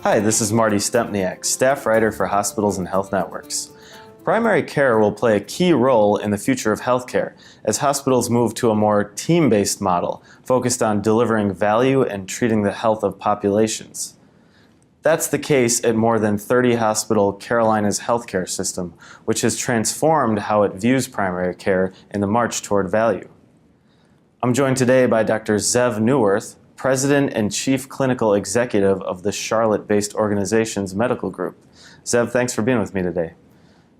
Hi, this is Marty Stempniak, staff writer for Hospitals and Health Networks. Primary care will play a key role in the future of healthcare as hospitals move to a more team-based model focused on delivering value and treating the health of populations. That's the case at more than 30 hospital Carolinas healthcare system, which has transformed how it views primary care in the march toward value. I'm joined today by Dr. Zeev Neuwirth, President and Chief Clinical Executive of the Charlotte-based organization's medical group. Zeev, thanks for being with me today.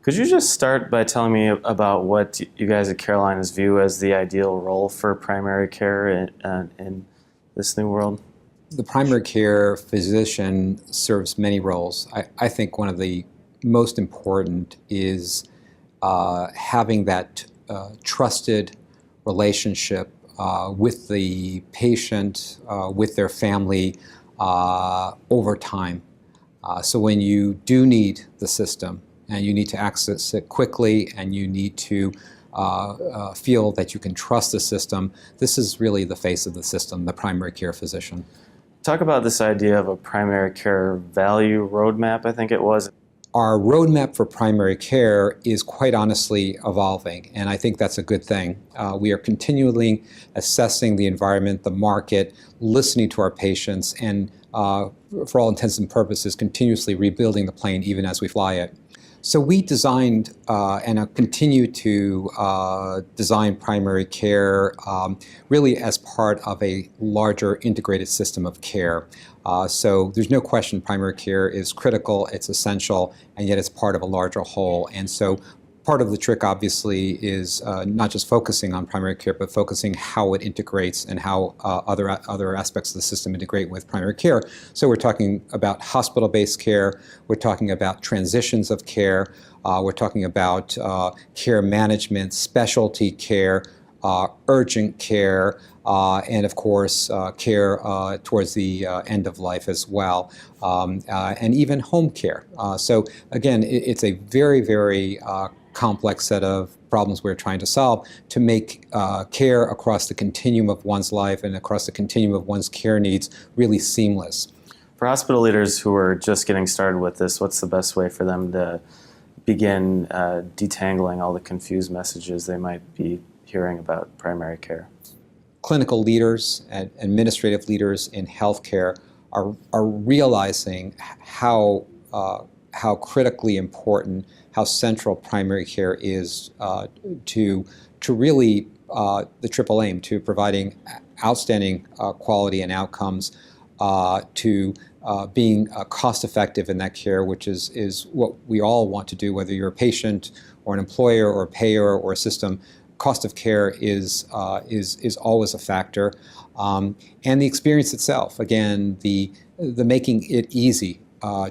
Could you just start by telling me about what you guys at Carolinas view as the ideal role for primary care in this new world? The primary care physician serves many roles. I think one of the most important is having that trusted relationship with the patient, with their family over time. So when you do need the system and you need to access it quickly and you need to feel that you can trust the system, this is really the face of the system, the primary care physician. Talk about this idea of a primary care value roadmap, I think it was. Our roadmap for primary care is quite honestly evolving, and I think that's a good thing. We are continually assessing the environment, the market, listening to our patients, and for all intents and purposes, continuously rebuilding the plane even as we fly it. So we designed and continue to design primary care really as part of a larger integrated system of care. So there's no question primary care is critical, it's essential, and yet it's part of a larger whole. And so part of the trick obviously is not just focusing on primary care, but focusing how it integrates and how other aspects of the system integrate with primary care. So we're talking about hospital-based care, we're talking about transitions of care, we're talking about care management, specialty care, urgent care, and of course care towards the end of life as well, and even home care. So again, it's a very, very complex set of problems we're trying to solve to make care across the continuum of one's life and across the continuum of one's care needs really seamless. For hospital leaders who are just getting started with this, what's the best way for them to begin detangling all the confused messages they might be hearing about primary care? Clinical leaders and administrative leaders in healthcare are realizing how critically important, how central primary care is to really the triple aim, to providing outstanding quality and outcomes, to being cost effective in that care, which is what we all want to do, whether you're a patient or an employer or a payer or a system. Cost of care is always a factor, and the experience itself. Again, the making it easy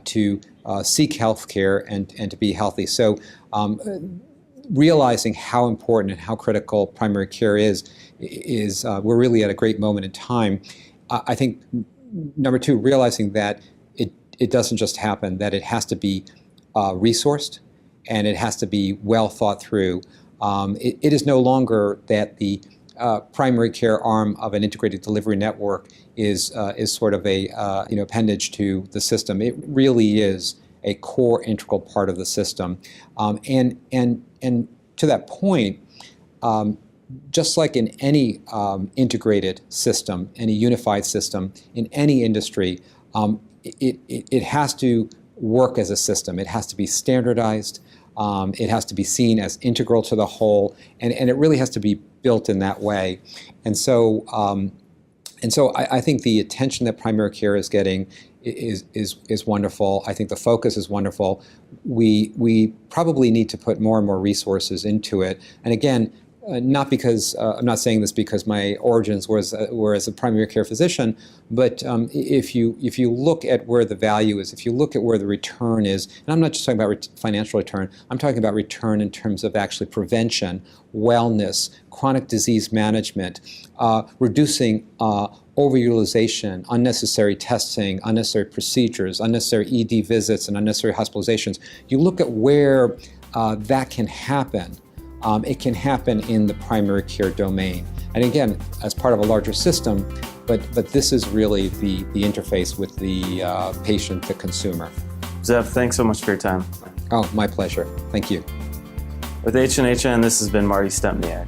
to seek health care and to be healthy. So realizing how important and how critical primary care is we're really at a great moment in time. I think number two, realizing that it doesn't just happen, that it has to be resourced and it has to be well thought through. It is no longer that the primary care arm of an integrated delivery network is sort of a appendage to the system. It really is a core integral part of the system, and to that point, just like in any integrated system, any unified system in any industry, it has to work as a system. It has to be standardized. It has to be seen as integral to the whole, and it really has to be built in that way. And so I think the attention that primary care is getting is wonderful. I think the focus is wonderful. We probably need to put more and more resources into it. And again, not because I'm not saying this because my origins were as a primary care physician, but if you look at where the value is, if you look at where the return is, and I'm not just talking about financial return, I'm talking about return in terms of actually prevention, wellness, chronic disease management, reducing overutilization, unnecessary testing, unnecessary procedures, unnecessary ED visits, and unnecessary hospitalizations. You look at where that can happen. It can happen in the primary care domain. And again, as part of a larger system, but this is really the interface with the patient, the consumer. Zeev, thanks so much for your time. Oh, my pleasure. Thank you. With H&HN, this has been Marty Stempniak.